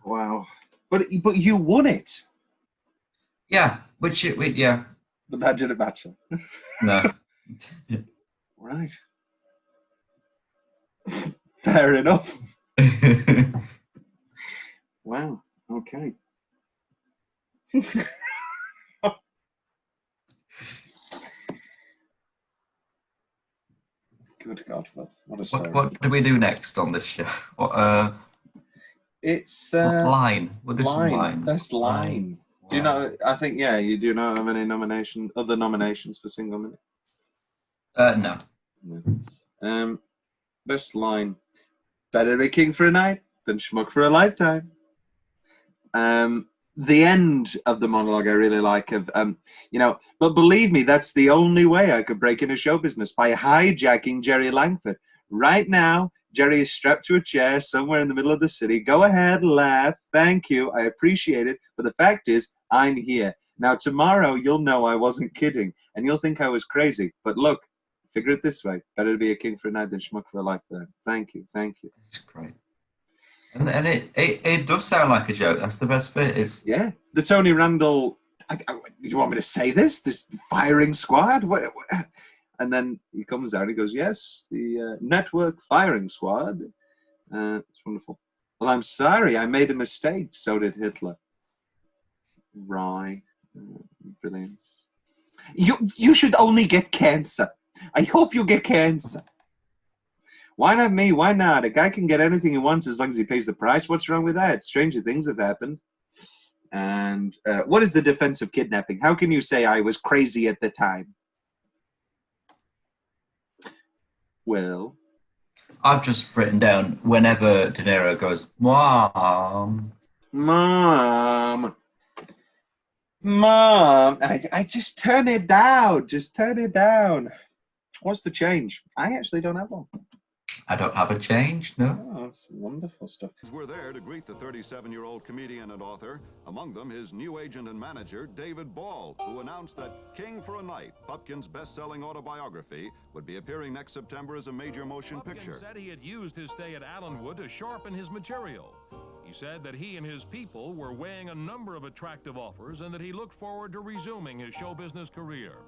Wow. But you won it. Yeah, yeah. But that didn't matter. No. Right. Fair enough. Wow. Okay. Good God, what a story. What do we do next on this show? It's what line? We'll do some line. Best line. Wow. Do you know? I think you do not have any other nominations for single minute. No. Best line. Better be king for a night than schmuck for a lifetime. The end of the monologue I really like but believe me, that's the only way I could break into show business, by hijacking Jerry Langford. Right now, Jerry is strapped to a chair somewhere in the middle of the city. Go ahead, laugh. Thank you. I appreciate it. But the fact is, I'm here. Now, tomorrow, you'll know I wasn't kidding, and you'll think I was crazy. But look, figure it this way. Better to be a king for a night than schmuck for a lifetime. Thank you. Thank you. It's great. And it does sound like a joke. That's the best bit. It's Yeah. The Tony Randall, you want me to say this? This firing squad? What? And then he comes down and he goes, yes, the network firing squad. It's wonderful. Well, I'm sorry. I made a mistake. So did Hitler. Right. Brilliant. You should only get cancer. I hope you get cancer. Why not me? Why not? A guy can get anything he wants as long as he pays the price. What's wrong with that? Stranger things have happened. And what is the defense of kidnapping? How can you say I was crazy at the time? Well, I've just written down whenever De Niro goes, Mom. I just turn it down. Just turn it down. What's the change? I actually don't have one. I don't have a change, no. Oh, that's wonderful stuff. We're there to greet the 37-year-old comedian and author, among them his new agent and manager, David Ball, who announced that King for a Night, Pupkin's best-selling autobiography, would be appearing next September as a major motion picture. Said he had used his stay at Allenwood to sharpen his material. He said that he and his people were weighing a number of attractive offers and that he looked forward to resuming his show business career.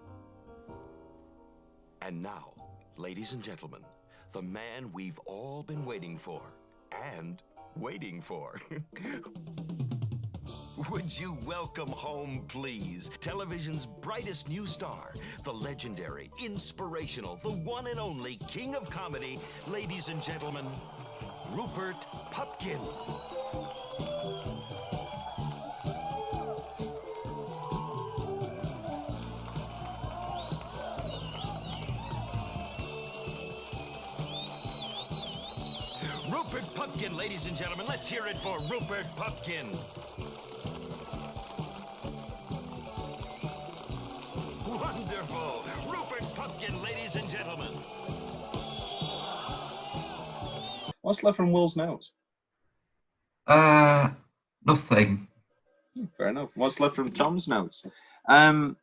And now, ladies and gentlemen, the man we've all been waiting for, and waiting for. Would you welcome home, please, television's brightest new star, the legendary, inspirational, the one and only king of comedy, ladies and gentlemen, Rupert Pupkin. Rupert Pupkin, ladies and gentlemen, let's hear it for Rupert Pupkin. Wonderful. Rupert Pupkin, ladies and gentlemen. What's left from Will's notes? Nothing. Fair enough. What's left from Tom's notes? Do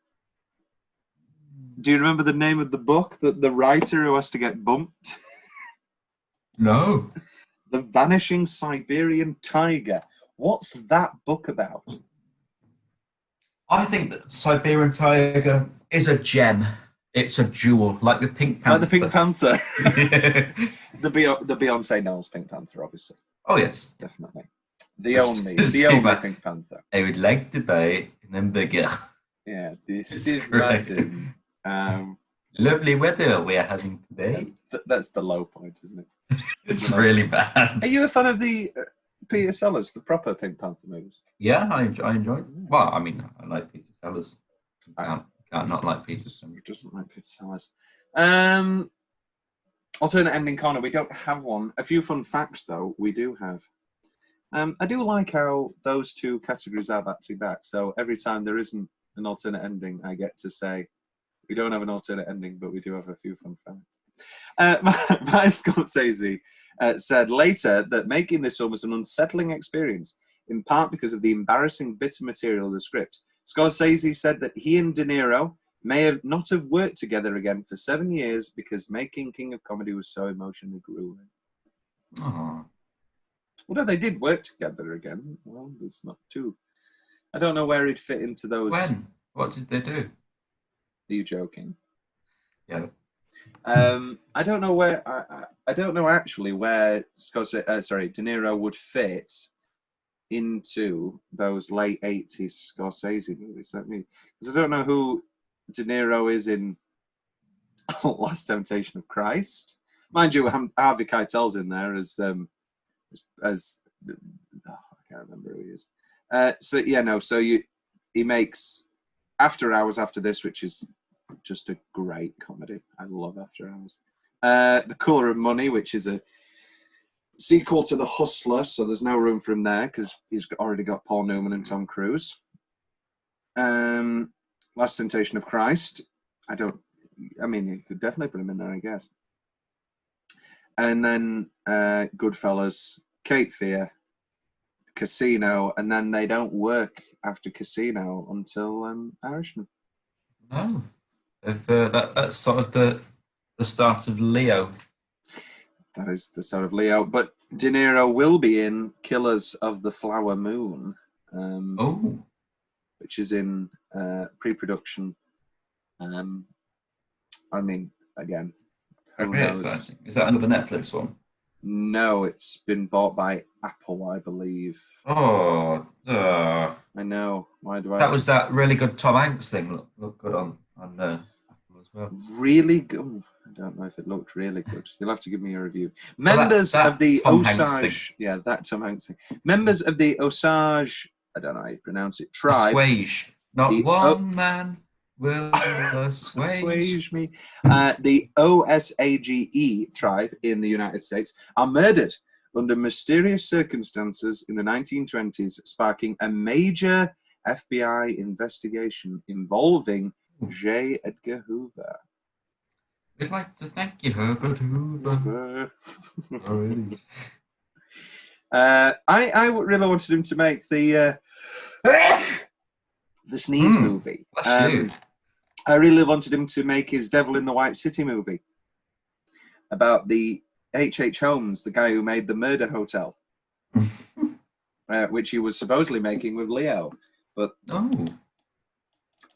you remember the name of the book that the writer who has to get bumped? No. The Vanishing Siberian Tiger. What's that book about? I think that Siberian Tiger is a gem. It's a jewel, like the Pink Panther. Like the Pink Panther. the Beyonce Knowles Pink Panther, obviously. Oh, yes. Definitely. The only Pink Panther. I would like to buy an hamburger. Yeah, this is Martin. Lovely weather we're having today. That's the low point, isn't it? It's really bad. Are you a fan of the Peter Sellers, the proper Pink Panther movies? Yeah, I enjoy it. Well, I mean, I like Peter Sellers. Can't not like Peter Sellers. Who doesn't like Peter Sellers? Alternate ending corner. We don't have one. A few fun facts, though, we do have. I do like how those two categories are back to back. So every time there isn't an alternate ending, I get to say, we don't have an alternate ending, but we do have a few fun facts. Martin Scorsese said later that making this film was an unsettling experience, in part because of the embarrassing bitter material of the script. Scorsese said that he and De Niro may have not have worked together again for 7 years because making King of Comedy was so emotionally grueling. Aww. Well, no, they did work together again. Well, there's not two. I don't know where he'd fit into those. When? What did they do? Are you joking? Yeah. I don't know where. I don't know actually where De Niro would fit into those late 80s Scorsese movies. Because I don't know who De Niro is in Last Temptation of Christ. Mind you, Harvey Keitel's in there as I can't remember who he is. So he makes After Hours after this, which is just a great comedy. I love After Hours. The Colour of Money, which is a sequel to The Hustler, so there's no room for him there because he's already got Paul Newman and Tom Cruise. Last Temptation of Christ. You could definitely put him in there, I guess. and then Goodfellas, Cape Fear, Casino, and then they don't work after Casino until Irishman. No, that's sort of the start of Leo. That is the start of Leo. But De Niro will be in Killers of the Flower Moon, which is in pre-production. I mean, again, who knows? Is that another Netflix one? No, it's been bought by Apple, I believe. Oh, I know. Why do I? That was that really good Tom Hanks thing. Look good on Apple as well. Really good. I don't know if it looked really good. You'll have to give me a review. Well, Members of the Tom Hanks Osage, yeah, that Tom Hanks thing. Members of the Osage, I don't know how you pronounce it. Tribe. Assuage. Not one man will assuage me. The Osage tribe in the United States are murdered under mysterious circumstances in the 1920s, sparking a major FBI investigation involving J. Edgar Hoover. We'd like to thank you, Herbert Hoover. I really wanted him to make the Sneeze movie. I really wanted him to make his Devil in the White City movie about the H.H. Holmes, the guy who made the Murder Hotel, which he was supposedly making with Leo. But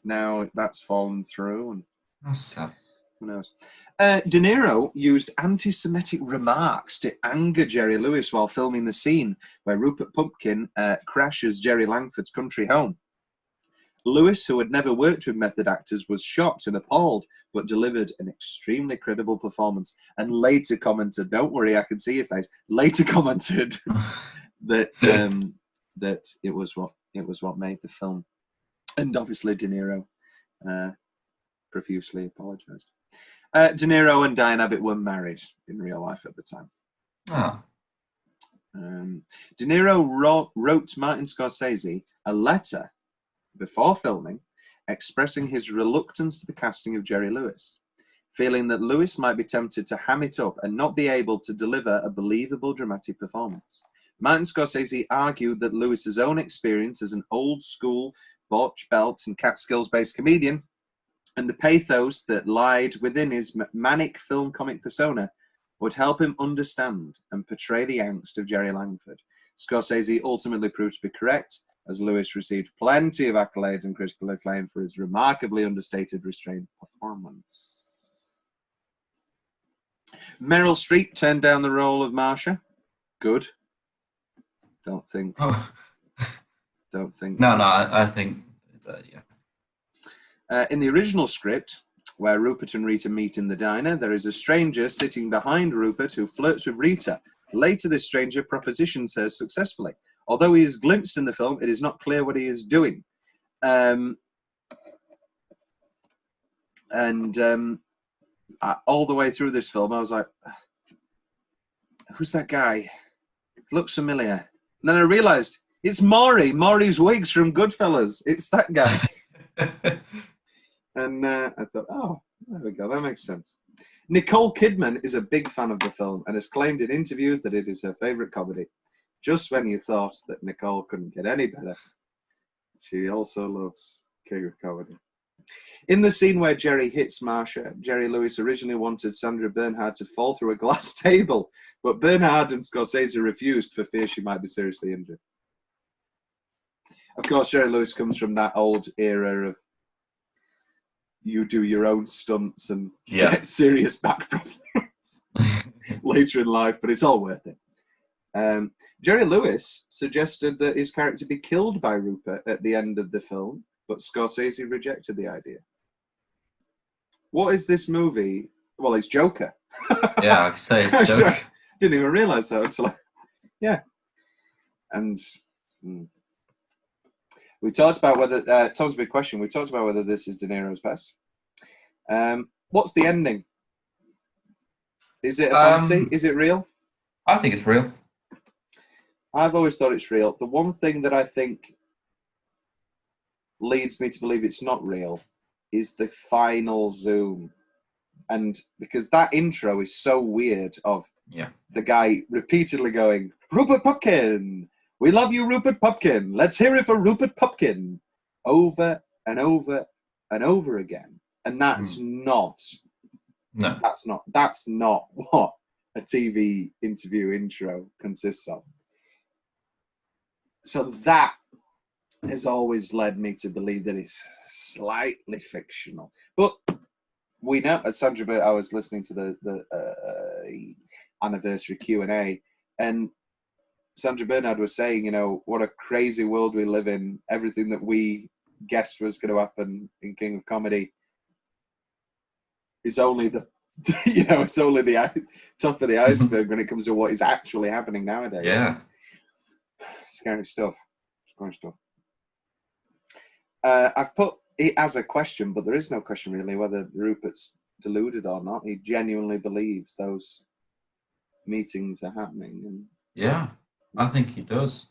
now that's fallen through. And that's sad. Who knows? De Niro used anti-Semitic remarks to anger Jerry Lewis while filming the scene where Rupert Pupkin crashes Jerry Langford's country home. Lewis, who had never worked with method actors, was shocked and appalled, but delivered an extremely credible performance, and later commented, don't worry, I can see your face, later commented that that it was what made the film. And obviously De Niro profusely apologized. De Niro and Diane Abbott were married in real life at the time. De Niro wrote Martin Scorsese a letter before filming expressing his reluctance to the casting of Jerry Lewis, feeling that Lewis might be tempted to ham it up and not be able to deliver a believable dramatic performance. Martin Scorsese argued that Lewis's own experience as an old-school Botch Belt and Catskills-based comedian and the pathos that lied within his manic film comic persona would help him understand and portray the angst of Jerry Langford. Scorsese ultimately proved to be correct, as Lewis received plenty of accolades and critical acclaim for his remarkably understated, restrained performance. Meryl Streep turned down the role of Marcia. Good. Don't think. Don't think. No, I think that, yeah. In the original script, where Rupert and Rita meet in the diner, there is a stranger sitting behind Rupert who flirts with Rita. Later, this stranger propositions her successfully. Although he is glimpsed in the film, it is not clear what he is doing. All the way through this film, I was like, who's that guy? Looks familiar. And then I realized it's Maurice Wiggs from Goodfellas. It's that guy. And I thought, oh, there we go. That makes sense. Nicole Kidman is a big fan of the film and has claimed in interviews that it is her favorite comedy. Just when you thought that Nicole couldn't get any better, she also loves King of Comedy. In the scene where Jerry hits Marcia, Jerry Lewis originally wanted Sandra Bernhard to fall through a glass table, but Bernhard and Scorsese refused for fear she might be seriously injured. Of course, Jerry Lewis comes from that old era of you do your own stunts and get serious back problems later in life, but it's all worth it. Jerry Lewis suggested that his character be killed by Rupert at the end of the film, but Scorsese rejected the idea. What is this movie? Well, it's Joker. Yeah, I could say it's Joker. Didn't even realise that until yeah. And we talked about whether Tom's big question. We talked about whether this is De Niro's best. What's the ending? Is it a fantasy? Is it real? I think it's real. I've always thought it's real. The one thing that I think leads me to believe it's not real is the final zoom. And because that intro is so weird of the guy repeatedly going, Rupert Pupkin, we love you, Rupert Pupkin. Let's hear it for Rupert Pupkin, over and over and over again. And that's that's not what a TV interview intro consists of. So that has always led me to believe that it's slightly fictional. But we know, as Sandra Bernard, I was listening to the anniversary Q&A, and Sandra Bernard was saying, you know, what a crazy world we live in. Everything that we guessed was going to happen in King of Comedy is only the, you know, it's only the top of the iceberg when it comes to what is actually happening nowadays. Yeah. Scary stuff. Scary stuff. I've put it as a question, but there is no question really whether Rupert's deluded or not. He genuinely believes those meetings are happening. And yeah, I think he does.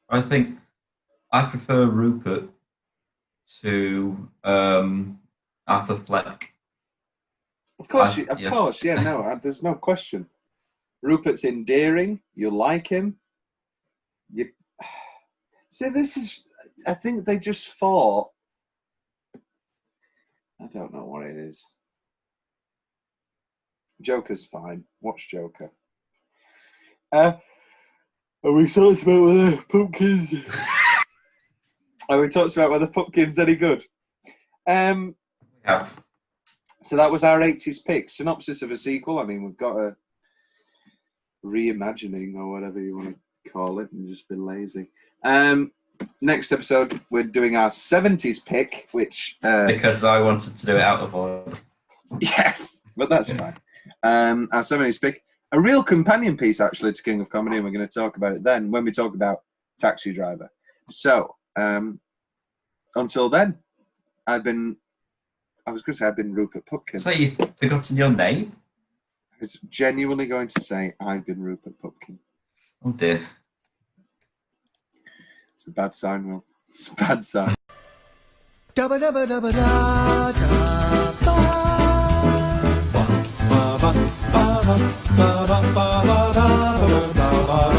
I think I prefer Rupert to Arthur Fleck. Of course, there's no question. Rupert's endearing. You like him. I think they just fought. I don't know what it is. Joker's fine. Watch Joker. Are we talked about whether Pumpkin's... Are we talked about whether Pumpkin's any good? Yeah. So that was our 80s pick. Synopsis of a sequel. I mean, we've got a reimagining or whatever you want to call it and just been lazy. Next episode, we're doing our 70s pick, which... because I wanted to do it out of order. Yes, but that's fine. Our 70s pick. A real companion piece, actually, to King of Comedy, and we're going to talk about it then when we talk about Taxi Driver. So, until then, I've been Rupert Pupkin. So you've forgotten your name? I was genuinely going to say I've been Rupert Pupkin. Oh dear. It's a bad sign, Will. It's a bad sign. Ba ba ba ba ba ba ba ba ba ba ba ba.